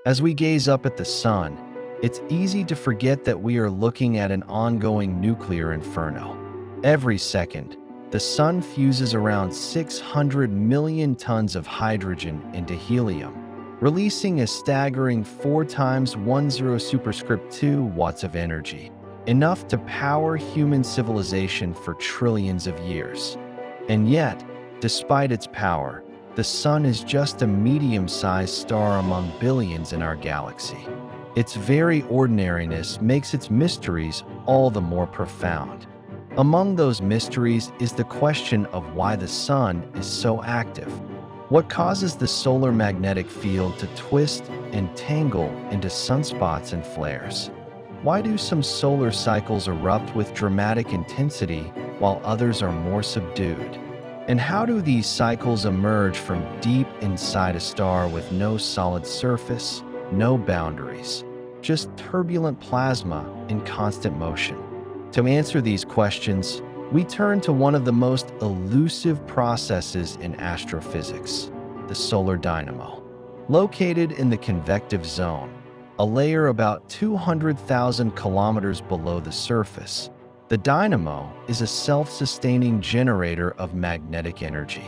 As we gaze up at the sun, it's easy to forget that we are looking at an ongoing nuclear inferno. Every second, the sun fuses around 600 million tons of hydrogen into helium, releasing a staggering 4 times 10 superscript 2 watts of energy, enough to power human civilization for trillions of years. And yet, despite its power, the sun is just a medium-sized star among billions in our galaxy. Its very ordinariness makes its mysteries all the more profound. Among those mysteries is the question of why the sun is so active. What causes the solar magnetic field to twist and tangle into sunspots and flares? Why do some solar cycles erupt with dramatic intensity while others are more subdued? And how do these cycles emerge from deep inside a star with no solid surface, no boundaries, just turbulent plasma in constant motion? To answer these questions, we turn to one of the most elusive processes in astrophysics, the solar dynamo. Located in the convective zone, a layer about 200,000 kilometers below the surface, the dynamo is a self-sustaining generator of magnetic energy.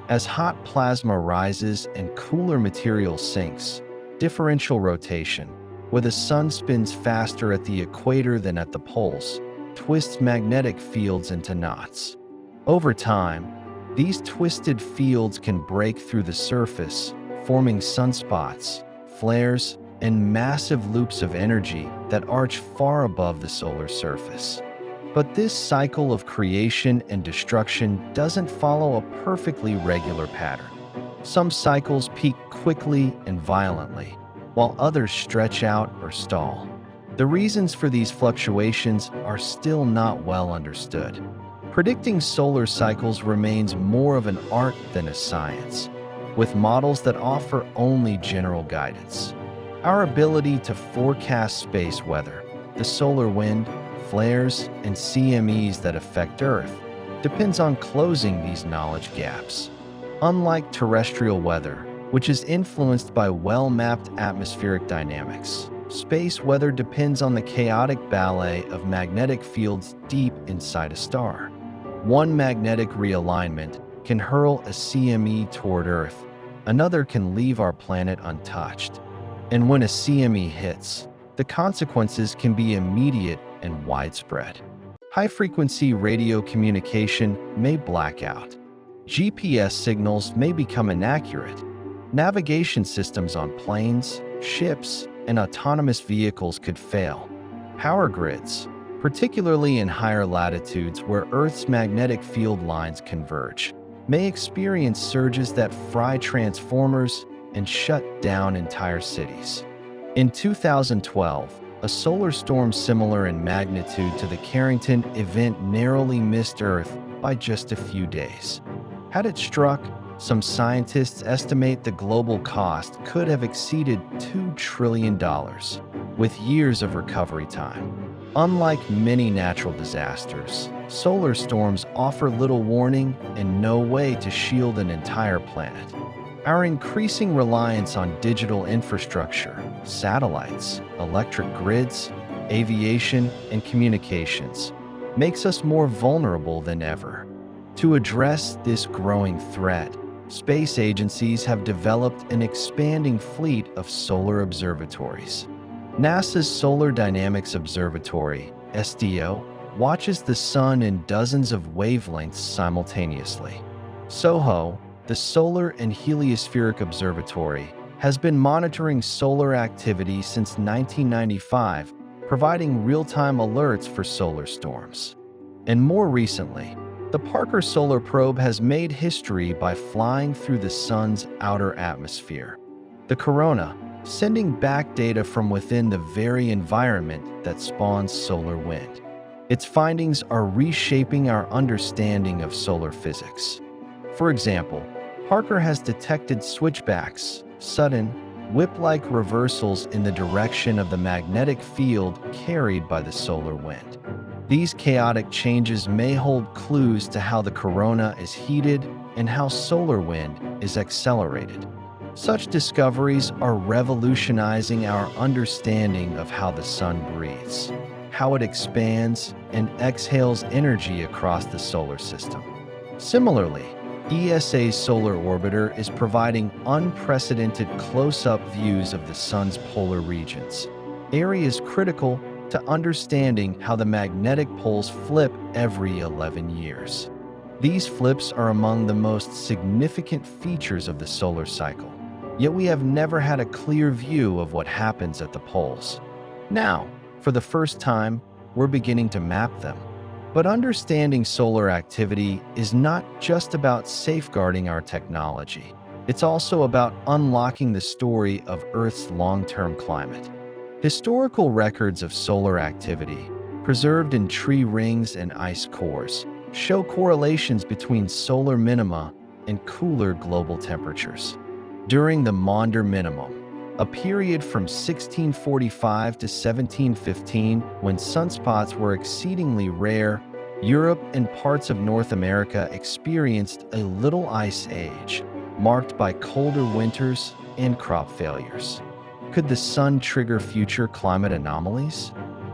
As hot plasma rises and cooler material sinks, differential rotation, where the sun spins faster at the equator than at the poles, twists magnetic fields into knots. Over time, these twisted fields can break through the surface, forming sunspots, flares, and massive loops of energy that arch far above the solar surface. But this cycle of creation and destruction doesn't follow a perfectly regular pattern. Some cycles peak quickly and violently, while others stretch out or stall. The reasons for these fluctuations are still not well understood. Predicting solar cycles remains more of an art than a science, with models that offer only general guidance. Our ability to forecast space weather, the solar wind, flares, and CMEs that affect Earth, depends on closing these knowledge gaps. Unlike terrestrial weather, which is influenced by well-mapped atmospheric dynamics, space weather depends on the chaotic ballet of magnetic fields deep inside a star. One magnetic realignment can hurl a CME toward Earth, another can leave our planet untouched. And when a CME hits, the consequences can be immediate and widespread. High-frequency radio communication may black out. GPS signals may become inaccurate. Navigation systems on planes, ships, and autonomous vehicles could fail. Power grids, particularly in higher latitudes where Earth's magnetic field lines converge, may experience surges that fry transformers and shut down entire cities. In 2012, a solar storm similar in magnitude to the Carrington event narrowly missed Earth by just a few days. Had it struck, some scientists estimate the global cost could have exceeded $2 trillion, with years of recovery time. Unlike many natural disasters, solar storms offer little warning and no way to shield an entire planet. Our increasing reliance on digital infrastructure, satellites, electric grids, aviation, and communications makes us more vulnerable than ever. To address this growing threat, space agencies have developed an expanding fleet of solar observatories. NASA's Solar Dynamics Observatory, SDO, watches the sun in dozens of wavelengths simultaneously. SOHO, the Solar and Heliospheric Observatory, has been monitoring solar activity since 1995, providing real-time alerts for solar storms. And more recently, the Parker Solar Probe has made history by flying through the sun's outer atmosphere, the corona, sending back data from within the very environment that spawns solar wind. Its findings are reshaping our understanding of solar physics. For example, Parker has detected switchbacks, sudden, whip-like reversals in the direction of the magnetic field carried by the solar wind. These chaotic changes may hold clues to how the corona is heated and how solar wind is accelerated. Such discoveries are revolutionizing our understanding of how the sun breathes, how it expands and exhales energy across the solar system. Similarly, ESA's solar orbiter is providing unprecedented close-up views of the sun's polar regions, areas critical to understanding how the magnetic poles flip every 11 years. These flips are among the most significant features of the solar cycle, yet we have never had a clear view of what happens at the poles. Now, for the first time, we're beginning to map them. But understanding solar activity is not just about safeguarding our technology. It's also about unlocking the story of Earth's long-term climate. Historical records of solar activity, preserved in tree rings and ice cores, show correlations between solar minima and cooler global temperatures. During the Maunder Minimum, a period from 1645 to 1715 when sunspots were exceedingly rare, Europe and parts of North America experienced a little ice age, marked by colder winters and crop failures. Could the sun trigger future climate anomalies?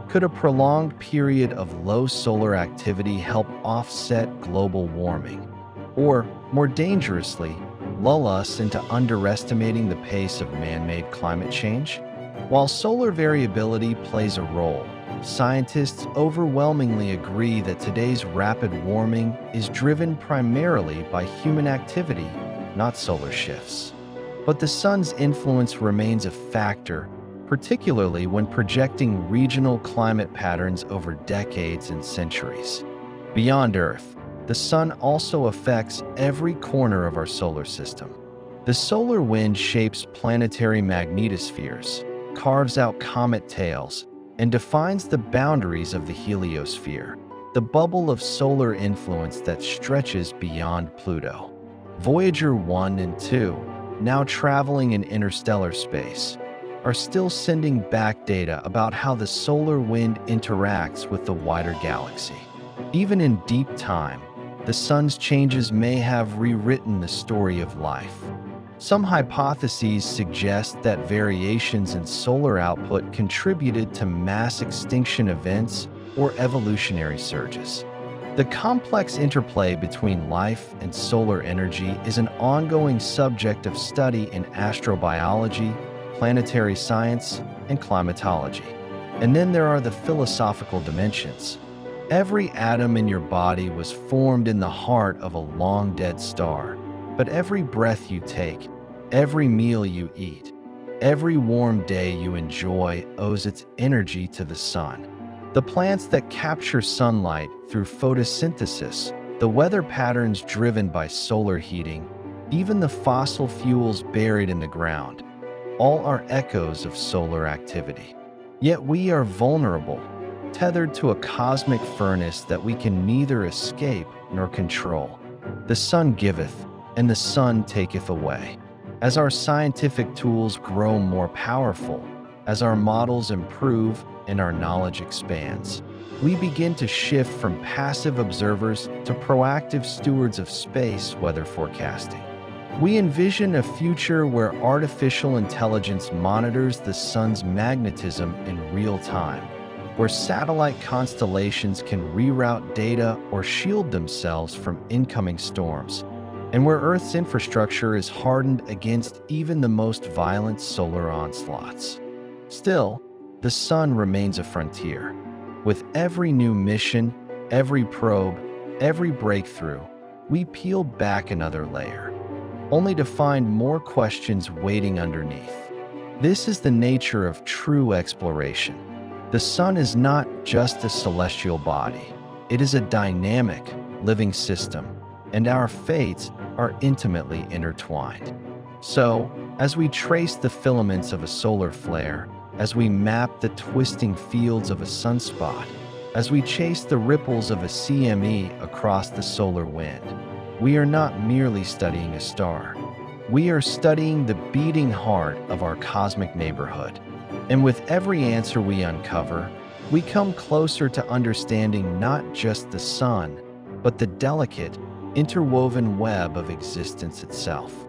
Could a prolonged period of low solar activity help offset global warming? Or, more dangerously, lull us into underestimating the pace of man-made climate change? While solar variability plays a role, scientists overwhelmingly agree that today's rapid warming is driven primarily by human activity, not solar shifts. But the sun's influence remains a factor, particularly when projecting regional climate patterns over decades and centuries. Beyond Earth, the sun also affects every corner of our solar system. The solar wind shapes planetary magnetospheres, carves out comet tails, and defines the boundaries of the heliosphere, the bubble of solar influence that stretches beyond Pluto. Voyager 1 and 2, now traveling in interstellar space, are still sending back data about how the solar wind interacts with the wider galaxy. Even in deep time, the sun's changes may have rewritten the story of life. Some hypotheses suggest that variations in solar output contributed to mass extinction events or evolutionary surges. The complex interplay between life and solar energy is an ongoing subject of study in astrobiology, planetary science, and climatology. And then there are the philosophical dimensions. Every atom in your body was formed in the heart of a long-dead star, but every breath you take, every meal you eat, every warm day you enjoy owes its energy to the sun. The plants that capture sunlight through photosynthesis, the weather patterns driven by solar heating, even the fossil fuels buried in the ground, all are echoes of solar activity. Yet we are vulnerable, tethered to a cosmic furnace that we can neither escape nor control. The sun giveth, and the sun taketh away. As our scientific tools grow more powerful, as our models improve and our knowledge expands, we begin to shift from passive observers to proactive stewards of space weather forecasting. We envision a future where artificial intelligence monitors the sun's magnetism in real time, where satellite constellations can reroute data or shield themselves from incoming storms, and where Earth's infrastructure is hardened against even the most violent solar onslaughts. Still, the sun remains a frontier. With every new mission, every probe, every breakthrough, we peel back another layer, only to find more questions waiting underneath. This is the nature of true exploration. The sun is not just a celestial body. It is a dynamic, living system, and our fates are intimately intertwined. So, as we trace the filaments of a solar flare, as we map the twisting fields of a sunspot, as we chase the ripples of a CME across the solar wind, we are not merely studying a star. We are studying the beating heart of our cosmic neighborhood. And with every answer we uncover, we come closer to understanding not just the sun, but the delicate, interwoven web of existence itself.